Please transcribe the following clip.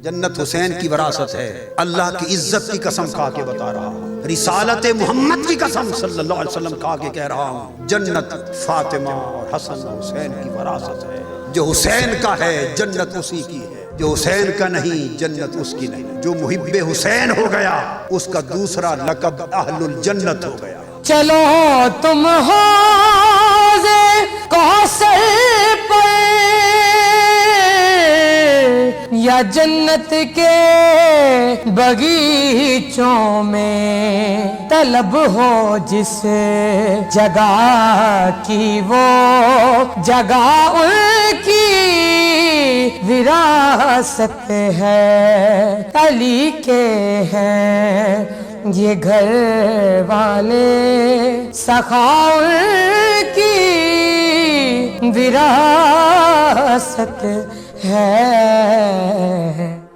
جنت حسین کی وراثت ہے. اللہ کی عزت کی قسم کھا کے بتا رہا ہوں, رسالت محمد کی قسم صلی اللہ علیہ وسلم کھا کے کہہ رہا ہوں, جنت فاطمہ اور حسن حسین کی وراثت ہے. جو حسین کا ہے جنت اسی کی ہے, جو حسین کا نہیں جنت اس کی نہیں. جو محب حسین ہو گیا اس کا دوسرا لقب اہل الجنت ہو گیا. چلو تم حوض کوثر پر یا جنت کے باغیچوں میں, طلب ہو جس جگہ کی وہ جگہ ان کی وراثت ہے. علی کے ہیں یہ گھر والے, سخاؤں کی وراثت ہے.